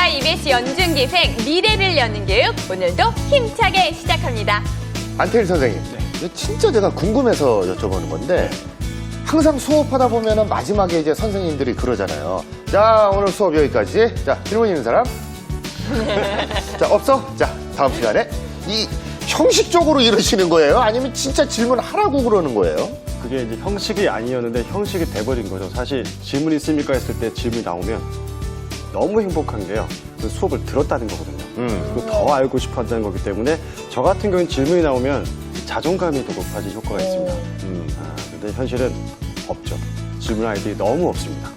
안녕하십니까. EBS 연중기생 미래를 여는 교육 오늘도 힘차게 시작합니다. 안태일 선생님, 이거 진짜 제가 궁금해서 여쭤보는 건데 항상 수업하다 보면은 마지막에 이제 선생님들이 그러잖아요. 자, 오늘 수업 여기까지. 자, 질문 있는 사람? 자, 없어? 자, 다음 시간에 이 형식적으로 이러시는 거예요? 아니면 진짜 질문하라고 그러는 거예요? 그게 이제 형식이 아니었는데 형식이 돼버린 거죠. 사실 질문 있습니까 했을 때 질문이 나오면 너무 행복한 게요. 그 수업을 들었다는 거거든요. 그리고 더 알고 싶어 한다는 거기 때문에 저 같은 경우는 질문이 나오면 자존감이 더 높아질 효과가 있습니다. 근데 현실은 없죠. 질문 아이들이 너무 없습니다.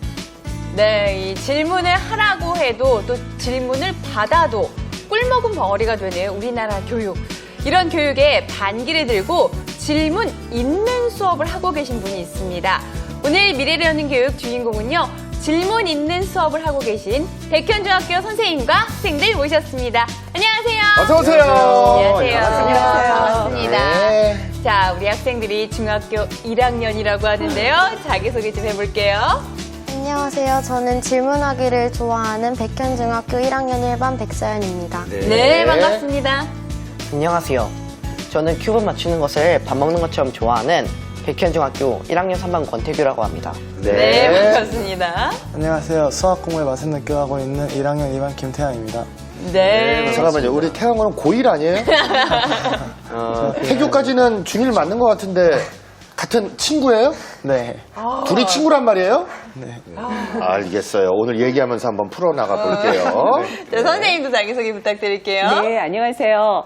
네, 이 질문을 하라고 해도 또 질문을 받아도 꿀먹은 벙어리가 되는 우리나라 교육. 이런 교육에 반기를 들고 질문 있는 수업을 하고 계신 분이 있습니다. 오늘 미래를 여는 교육 주인공은요. 질문 있는 수업을 하고 계신 백현중학교 선생님과 학생들 모셨습니다. 안녕하세요. 어서 오세요. 안녕하세요. 반갑습니다. 네. 자, 우리 학생들이 중학교 1학년이라고 하는데요. 자기소개 좀 해볼게요. 안녕하세요. 저는 질문하기를 좋아하는 백현중학교 1학년 1반 백서연입니다. 네, 반갑습니다. 안녕하세요. 저는 큐브 맞추는 것을 밥 먹는 것처럼 좋아하는 백현중학교 1학년 3반 권태규라고 합니다. 네, 반갑습니다. 안녕하세요. 수학 공부에 맛을 느껴하고 있는 1학년 2반 김태양입니다. 네. 잠깐만요. 우리 태양은 고1 아니에요? 태교까지는 중1 맞는 것 같은데 같은 친구예요? 네. 둘이 친구란 말이에요? 네. 알겠어요. 오늘 얘기하면서 한번 풀어나가 볼게요. 자, 선생님도 자기소개 부탁드릴게요. 네, 안녕하세요.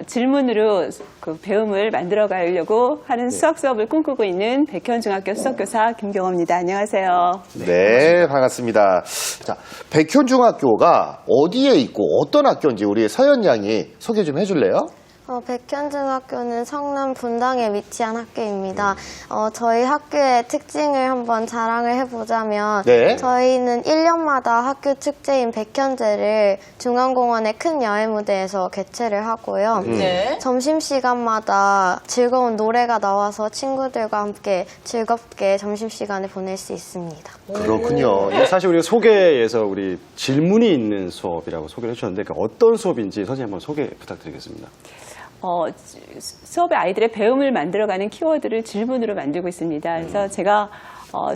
질문으로 그 배움을 만들어 가려고 하는 수학 수업을 꿈꾸고 있는 백현중학교 수석교사 김경호입니다. 안녕하세요. 네, 반갑습니다. 자, 백현중학교가 어디에 있고 어떤 학교인지 우리 서연 양이 소개 좀 해줄래요? 백현중학교는 성남 분당에 위치한 학교입니다. 저희 학교의 특징을 한번 자랑을 해보자면 네. 저희는 1년마다 학교 축제인 백현제를 중앙공원의 큰 야외 무대에서 개최를 하고요. 네. 점심시간마다 즐거운 노래가 나와서 친구들과 함께 즐겁게 점심시간을 보낼 수 있습니다. 그렇군요. 사실 우리가 소개에서 우리 질문이 있는 수업이라고 소개를 해주셨는데 그 어떤 수업인지 선생님 한번 소개 부탁드리겠습니다. 수업에 아이들의 배움을 만들어가는 키워드를 질문으로 만들고 있습니다. 그래서 제가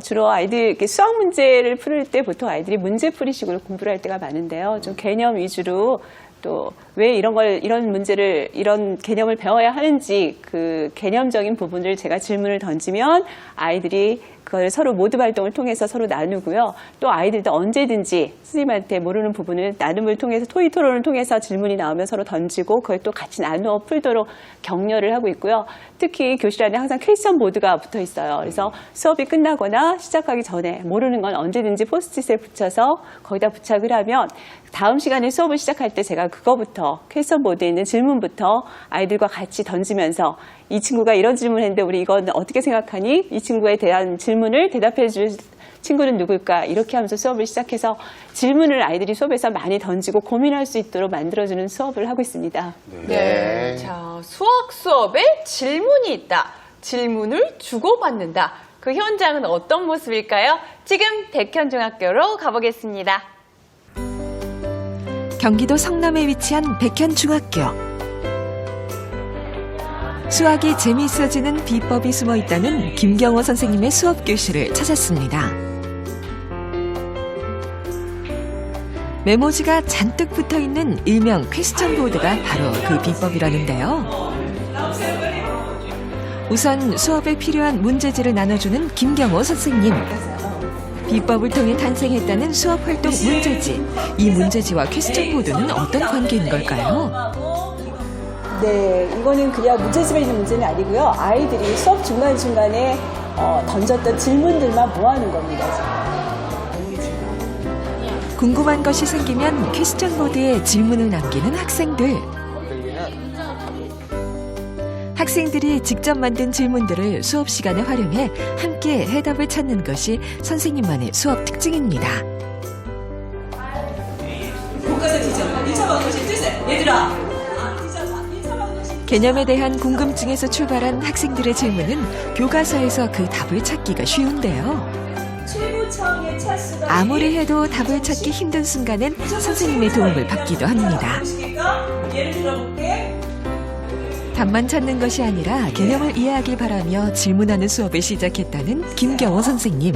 주로 아이들 이렇게 수학 문제를 풀 때 보통 아이들이 문제풀이식으로 공부를 할 때가 많은데요. 좀 개념 위주로 또 왜 이런 문제를, 이런 개념을 배워야 하는지 그 개념적인 부분을 제가 질문을 던지면 아이들이 그걸 서로 모두 활동을 통해서 서로 나누고요. 또 아이들도 언제든지 선생님한테 모르는 부분을 나눔을 통해서 토의 토론을 통해서 질문이 나오면 서로 던지고 그걸 또 같이 나누어 풀도록 격려를 하고 있고요. 특히 교실 안에 항상 퀘스천 보드가 붙어 있어요. 그래서 수업이 끝나거나 시작하기 전에 모르는 건 언제든지 포스트잇에 붙여서 거기다 부착을 하면 다음 시간에 수업을 시작할 때 제가 그거부터 퀘스천 보드에 있는 질문부터 아이들과 같이 던지면서 이 친구가 이런 질문을 했는데 우리 이건 어떻게 생각하니? 이 친구에 대한 질문을 대답해 줄 친구는 누굴까? 이렇게 하면서 수업을 시작해서 질문을 아이들이 수업에서 많이 던지고 고민할 수 있도록 만들어주는 수업을 하고 있습니다. 네. 자, 수학 수업에 질문이 있다. 질문을 주고받는다. 그 현장은 어떤 모습일까요? 지금 백현중학교로 가보겠습니다. 경기도 성남에 위치한 백현중학교. 수학이 재미있어지는 비법이 숨어 있다는 김경호 선생님의 수업 교실을 찾았습니다. 메모지가 잔뜩 붙어 있는 일명 퀘스천 보드가 바로 그 비법이라는데요. 우선 수업에 필요한 문제지를 나눠주는 김경호 선생님. 비법을 통해 탄생했다는 수업 활동 문제지. 이 문제지와 퀘스천 보드는 어떤 관계인 걸까요? 네, 이거는 그냥 문제집에 있는 문제는 아니고요. 아이들이 수업 중간중간에 던졌던 질문들만 모아놓은 겁니다. 궁금한 것이 생기면 퀘스천 보드에 질문을 남기는 학생들. 학생들이 직접 만든 질문들을 수업 시간에 활용해 함께 해답을 찾는 것이 선생님만의 수업 특징입니다. 교과서 지점 1차 방정식 필수! 얘들아! 개념에 대한 궁금증에서 출발한 학생들의 질문은 교과서에서 그 답을 찾기가 쉬운데요. 최고청의 아무리 해도 답을 찾기 힘든 순간엔 선생님의 도움을 받기도 합니다. 예를 들어볼게. 답만 찾는 것이 아니라 개념을 이해하길 바라며 질문하는 수업을 시작했다는 김경호 선생님.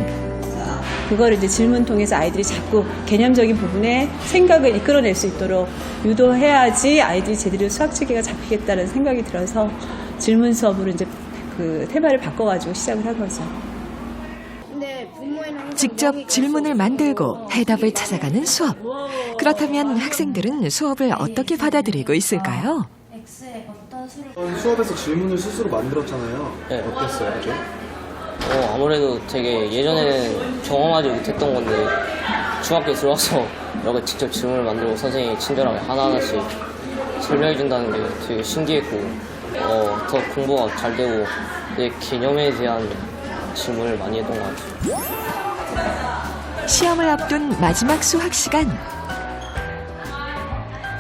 그거를 이제 질문 통해서 아이들이 자꾸 개념적인 부분에 생각을 이끌어낼 수 있도록 유도해야지 아이들이 제대로 수학 체계가 잡히겠다는 생각이 들어서 질문 수업으로 이제 그 테마를 바꿔가지고 시작을 한 거죠. 직접 질문을 만들고 해답을 찾아가는 수업. 그렇다면 학생들은 수업을 어떻게 받아들이고 있을까요? 수업에서 질문을 스스로 만들었잖아요. 네. 어땠어요, 좀? 아무래도 되게 예전에는 경험하지 못했던 건데 중학교에 들어와서 이렇게 직접 질문을 만들고 선생님이 친절하게 하나하나씩 설명해 준다는 게 되게 신기했고 더 공부가 잘 되고 내 개념에 대한 질문을 많이 했던 것 같아요. 시험을 앞둔 마지막 수학 시간.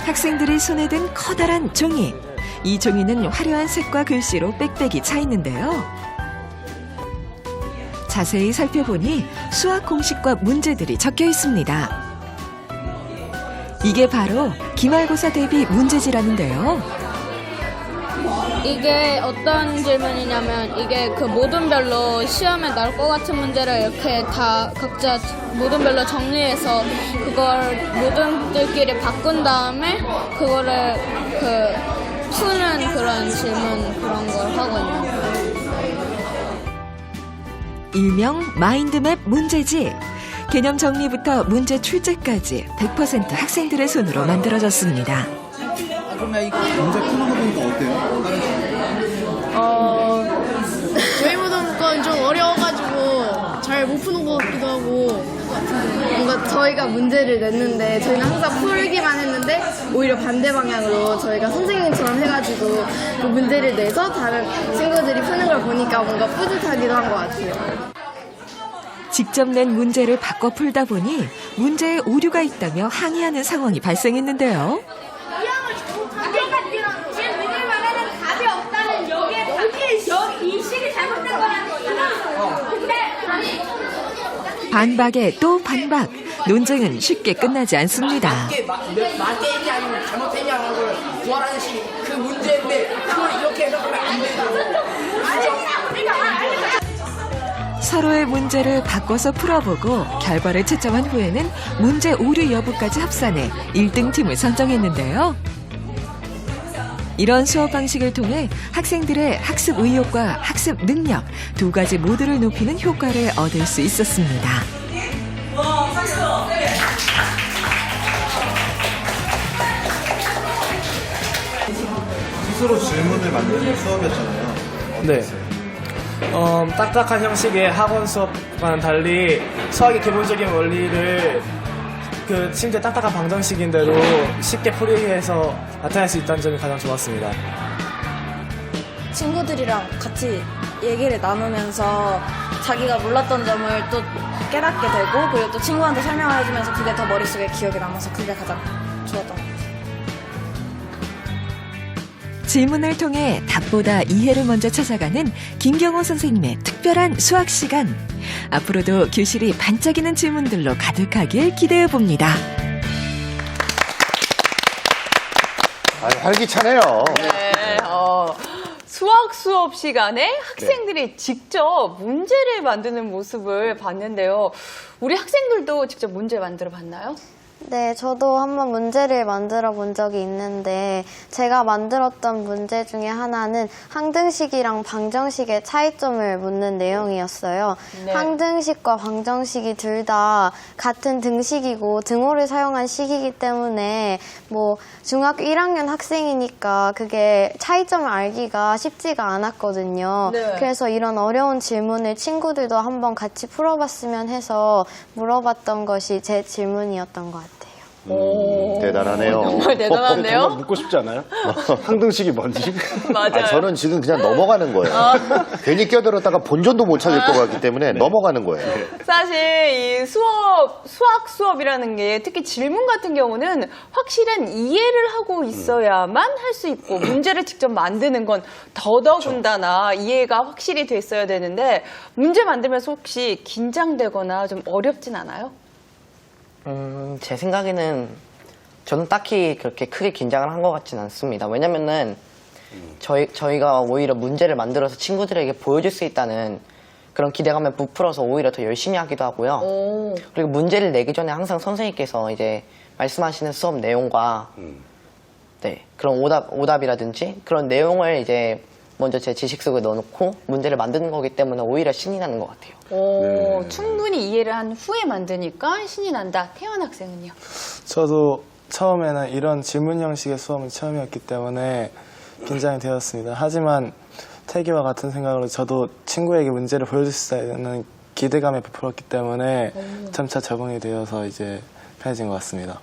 학생들이 손에 든 커다란 종이. 이 종이는 화려한 색과 글씨로 빽빽이 차 있는데요. 자세히 살펴보니 수학 공식과 문제들이 적혀 있습니다. 이게 바로 기말고사 대비 문제지라는데요. 이게 어떤 질문이냐면 이게 그 모둠별로 시험에 나올 것 같은 문제를 이렇게 다 각자 모둠별로 정리해서 그걸 모둠들끼리 바꾼 다음에 그거를 푸는 그런 질문 그런 걸 하고 있는 거예요. 일명 마인드맵 문제지. 개념 정리부터 문제 출제까지 100% 학생들의 손으로 만들어졌습니다. 문제 푸는 거 보니까 어때요? 저희 모든 건 좀 어려워가지고 잘 못 푸는 것 같기도 하고 뭔가 저희가 문제를 냈는데 저희는 항상 풀기만 했는데 오히려 반대 방향으로 저희가 선생님처럼 해가지고 그 문제를 내서 다른 친구들이 푸는 걸 보니까 뭔가 뿌듯하기도 한 것 같아요. 직접 낸 문제를 바꿔 풀다 보니 문제에 오류가 있다며 항의하는 상황이 발생했는데요. 답이 없다는 이 식이 잘못된 거라는 거잖아. 반박에 또 반박. 논쟁은 쉽게 끝나지 않습니다. 맞게 했냐 아니면 잘못했냐를 구하라는 그 문제인데 그걸 이렇게 해석하면 안 된다고. 서로의 문제를 바꿔서 풀어보고 결과를 채점한 후에는 문제 오류 여부까지 합산해 1등 팀을 선정했는데요. 이런 수업 방식을 통해 학생들의 학습 의욕과 학습 능력 두 가지 모두를 높이는 효과를 얻을 수 있었습니다. 스스로 질문을 만드는 수업이었잖아요. 네. 딱딱한 형식의 학원 수업과는 달리 수학의 기본적인 원리를 심지어 딱딱한 방정식인데도 쉽게 풀이해서 나타낼 수 있다는 점이 가장 좋았습니다. 친구들이랑 같이 얘기를 나누면서 자기가 몰랐던 점을 또 깨닫게 되고 그리고 또 친구한테 설명을 해주면서 그게 더 머릿속에 기억에 남아서 그게 가장 좋았던 것 같아요. 질문을 통해 답보다 이해를 먼저 찾아가는 김경호 선생님의 특별한 수학 시간. 앞으로도 교실이 반짝이는 질문들로 가득하길 기대해 봅니다. 활기차네요. 네, 수학 수업 시간에 학생들이 직접 문제를 만드는 모습을 봤는데요. 우리 학생들도 직접 문제 만들어 봤나요? 네, 저도 한번 문제를 만들어 본 적이 있는데 제가 만들었던 문제 중에 하나는 항등식이랑 방정식의 차이점을 묻는 내용이었어요. 네. 항등식과 방정식이 둘 다 같은 등식이고 등호를 사용한 식이기 때문에 중학교 1학년 학생이니까 그게 차이점을 알기가 쉽지가 않았거든요. 네. 그래서 이런 어려운 질문을 친구들도 한번 같이 풀어봤으면 해서 물어봤던 것이 제 질문이었던 것 같아요. 대단하네요. 정말 대단한데요? 정말 묻고 싶지 않아요? 항등식이 뭔지? 맞아요. 저는 지금 그냥 넘어가는 거예요. 괜히 껴들었다가 본전도 못 찾을 것 같기 때문에 넘어가는 거예요. 사실 이 수학 수업이라는 게 특히 질문 같은 경우는 확실한 이해를 하고 있어야만 할 수 있고 문제를 직접 만드는 건 더더군다나 이해가 확실히 됐어야 되는데 문제 만들면서 혹시 긴장되거나 좀 어렵진 않아요? 제 생각에는 저는 딱히 그렇게 크게 긴장을 한 것 같지는 않습니다. 왜냐면은 저희가 오히려 문제를 만들어서 친구들에게 보여줄 수 있다는 그런 기대감에 부풀어서 오히려 더 열심히 하기도 하고요. 그리고 문제를 내기 전에 항상 선생님께서 이제 말씀하시는 수업 내용과 그런 오답이라든지 그런 내용을 이제 먼저 제 지식 속에 넣어놓고 문제를 만드는 거기 때문에 오히려 신이 나는 것 같아요. 충분히 이해를 한 후에 만드니까 신이 난다. 태연 학생은요? 저도 처음에는 이런 질문 형식의 수업은 처음이었기 때문에 긴장이 되었습니다. 하지만 태기와 같은 생각으로 저도 친구에게 문제를 보여줄 수 있다는 기대감에 부풀었기 때문에 점차 적응이 되어서 이제 편해진 것 같습니다.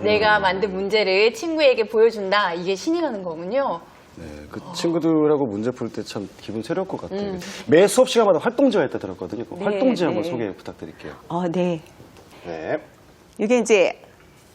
내가 만든 문제를 친구에게 보여준다. 이게 신이 나는 거군요. 네, 그 친구들하고 문제 풀 때 참 기분 새로울 것 같아요. 매 수업 시간마다 활동지가 있다 들었거든요. 그 활동지 한번 소개 부탁드릴게요. 네. 네. 이게 이제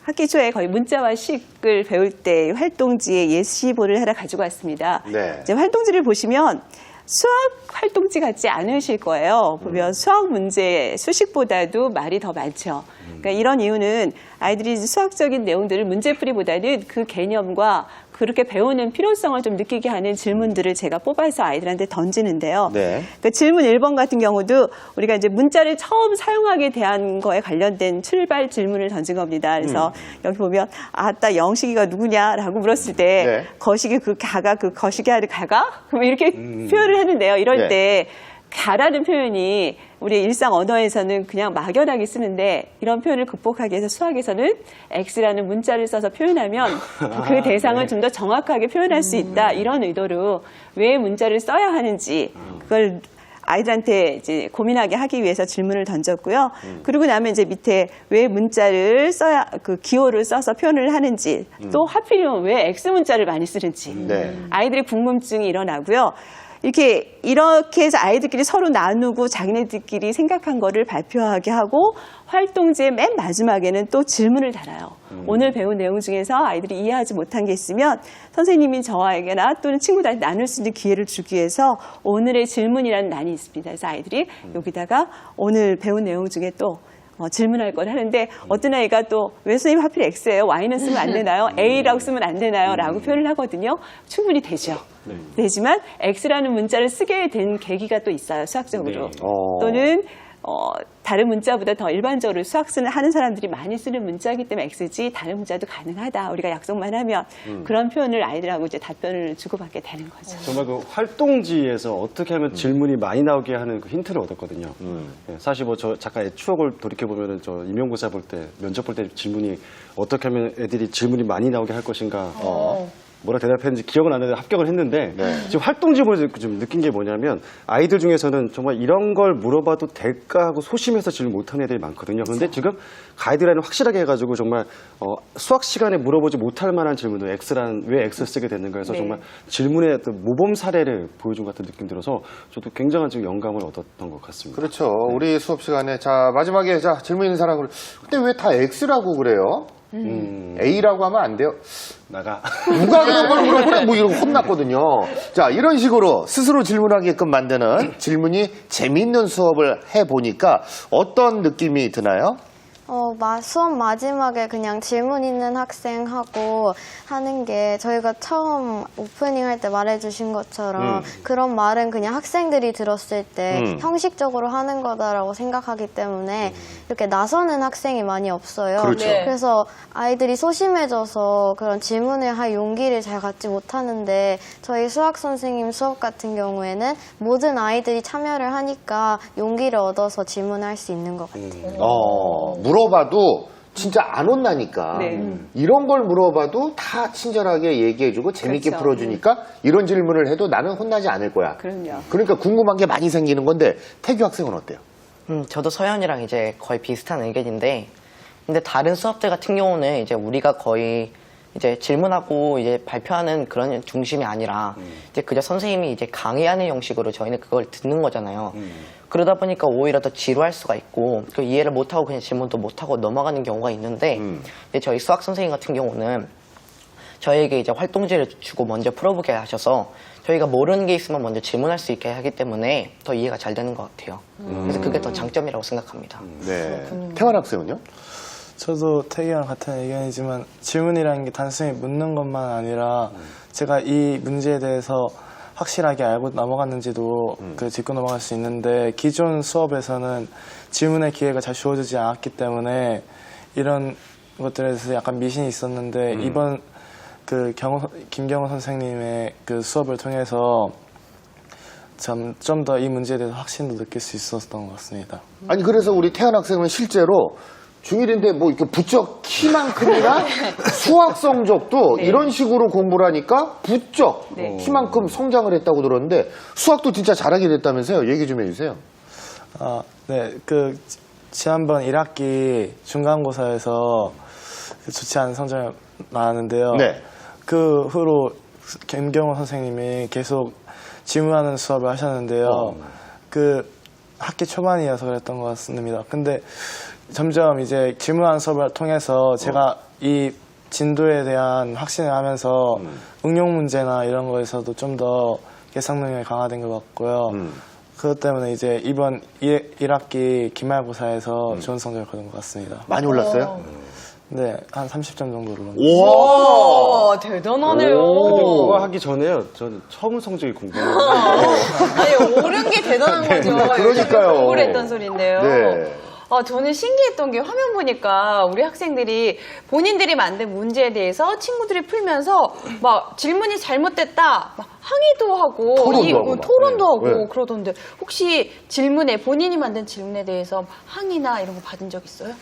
학기 초에 거의 문자와 식을 배울 때 활동지에 예시보를 하나 가지고 왔습니다. 네. 이제 활동지를 보시면 수학 활동지 같지 않으실 거예요. 보면 수학 문제, 수식보다도 말이 더 많죠. 그러니까 이런 이유는 아이들이 수학적인 내용들을 문제풀이보다는 그 개념과 그렇게 배우는 필요성을 좀 느끼게 하는 질문들을 제가 뽑아서 아이들한테 던지는데요. 네. 그 질문 1번 같은 경우도 우리가 이제 문자를 처음 사용하게 대한 거에 관련된 출발 질문을 던진 겁니다. 그래서 여기 보면 아따 영식이가 누구냐라고 물었을 때 거식이 그 가가 그 거식이 아니라 가가? 그럼 이렇게 표현을 했는데요. 이럴 때 가라는 표현이 우리 일상 언어에서는 그냥 막연하게 쓰는데 이런 표현을 극복하기 위해서 수학에서는 X라는 문자를 써서 표현하면 그 대상을 좀 더 정확하게 표현할 수 있다. 이런 의도로 왜 문자를 써야 하는지 그걸 아이들한테 이제 고민하게 하기 위해서 질문을 던졌고요. 그리고 나면 이제 밑에 왜 문자를 써야 그 기호를 써서 표현을 하는지 또 하필이면 왜 X 문자를 많이 쓰는지 아이들의 궁금증이 일어나고요. 이렇게 해서 아이들끼리 서로 나누고 자기네들끼리 생각한 거를 발표하게 하고 활동지의 맨 마지막에는 또 질문을 달아요. 오늘 배운 내용 중에서 아이들이 이해하지 못한 게 있으면 선생님이 저에게나 또는 친구들한테 나눌 수 있는 기회를 주기 위해서 오늘의 질문이라는 난이 있습니다. 그래서 아이들이 여기다가 오늘 배운 내용 중에 또 질문할 걸 하는데 어떤 아이가 또 왜 선생님 하필 X예요? Y는 쓰면 안 되나요? A라고 쓰면 안 되나요? 라고 표현을 하거든요. 충분히 되죠. 되지만 X라는 문자를 쓰게 된 계기가 또 있어요. 수학적으로. 또는 다른 문자보다 더 일반적으로 수학 하는 사람들이 많이 쓰는 문자이기 때문에 X지 다른 문자도 가능하다. 우리가 약속만 하면 그런 표현을 아이들하고 이제 답변을 주고받게 되는 거죠. 정말 그 활동지에서 어떻게 하면 질문이 많이 나오게 하는 그 힌트를 얻었거든요. 사실 뭐 저 잠깐 추억을 돌이켜보면은 저 임용고사 볼 때, 면접 볼 때 질문이 어떻게 하면 애들이 질문이 많이 나오게 할 것인가. 뭐라 대답했는지 기억은 안 나는데 합격을 했는데 지금 활동지 보면서 좀 느낀 게 뭐냐면 아이들 중에서는 정말 이런 걸 물어봐도 될까 하고 소심해서 질문 못하는 애들이 많거든요. 그런데 지금 가이드라인을 확실하게 해가지고 정말 수학 시간에 물어보지 못할 만한 질문도 왜 X 쓰게 됐는가 해서 정말 질문의 어떤 모범 사례를 보여준 것 같은 느낌 들어서 저도 굉장한 지금 영감을 얻었던 것 같습니다. 그렇죠. 우리 수업 시간에 자 마지막에 자 질문 있는 사람을 근데 왜 다 X라고 그래요? A라고 하면 안 돼요. 나가. 누가 그런 걸 물어보래? 뭐 이런 거 혼났거든요. 자, 이런 식으로 스스로 질문하게끔 만드는 질문이 재미있는 수업을 해보니까 어떤 느낌이 드나요? 수업 마지막에 그냥 질문 있는 학생하고 하는 게 저희가 처음 오프닝 할 때 말해주신 것처럼 그런 말은 그냥 학생들이 들었을 때 형식적으로 하는 거다라고 생각하기 때문에 이렇게 나서는 학생이 많이 없어요. 그렇죠. 그래서 아이들이 소심해져서 그런 질문을 할 용기를 잘 갖지 못하는데 저희 수학 선생님 수업 같은 경우에는 모든 아이들이 참여를 하니까 용기를 얻어서 질문할 수 있는 것 같아요. 물어봐도 진짜 안 혼나니까 이런 걸 물어봐도 다 친절하게 얘기해주고 재밌게 풀어주니까 이런 질문을 해도 나는 혼나지 않을 거야. 그럼요. 그러니까 궁금한 게 많이 생기는 건데 태규 학생은 어때요? 저도 서연이랑 이제 거의 비슷한 의견인데 근데 다른 수업들 같은 경우는 이제 우리가 거의 이제 질문하고 이제 발표하는 그런 중심이 아니라 이제 그저 선생님이 이제 강의하는 형식으로 저희는 그걸 듣는 거잖아요. 그러다 보니까 오히려 더 지루할 수가 있고 그 이해를 못하고 그냥 질문도 못하고 넘어가는 경우가 있는데 이제 저희 수학 선생님 같은 경우는 저희에게 이제 활동지를 주고 먼저 풀어보게 하셔서 저희가 모르는 게 있으면 먼저 질문할 수 있게 하기 때문에 더 이해가 잘 되는 것 같아요. 그래서 그게 더 장점이라고 생각합니다. 네. 태환 학생은요? 저도 태기랑 같은 의견이지만 질문이라는 게 단순히 묻는 것만 아니라 제가 이 문제에 대해서 확실하게 알고 넘어갔는지도 그 짚고 넘어갈 수 있는데 기존 수업에서는 질문의 기회가 잘 주어지지 않았기 때문에 이런 것들에 대해서 약간 미신이 있었는데 이번 그 김경호 선생님의 그 수업을 통해서 좀 더 이 문제에 대해서 확신도 느낄 수 있었던 것 같습니다. 아니 그래서 우리 태환 학생은 실제로 중1인데 뭐 이렇게 부쩍 키만큼이나 수학 성적도 이런 식으로 공부를 하니까 부쩍 키만큼 성장을 했다고 들었는데 수학도 진짜 잘하게 됐다면서요? 얘기 좀 해주세요. 네, 그 지난번 1학기 중간고사에서 좋지 않은 성적이 나왔는데요. 네. 그 후로 김경호 선생님이 계속 질문하는 수업을 하셨는데요. 그 학기 초반이어서 그랬던 것 같습니다. 근데 점점 이제 질문하는 수업을 통해서 제가 이 진도에 대한 확신을 하면서 응용 문제나 이런 거에서도 좀 더 예상 능력이 강화된 것 같고요. 그것 때문에 이제 이번 1학기 기말고사에서 좋은 성적을 거둔 것 같습니다. 많이 올랐어요? 네, 한 30점 정도로. 와, 대단하네요. 근데 그거 하기 전에요. 저는 처음 성적이 궁금해요. 아니, 오른 게 대단한 거죠. 그러니까요. 공부를 했던 소리인데요. 네. 저는 신기했던 게 화면 보니까 우리 학생들이 본인들이 만든 문제에 대해서 친구들이 풀면서 막 질문이 잘못됐다, 막 항의도 하고, 토론도 하고 네. 그러던데 혹시 질문에 본인이 만든 질문에 대해서 항의나 이런 거 받은 적 있어요?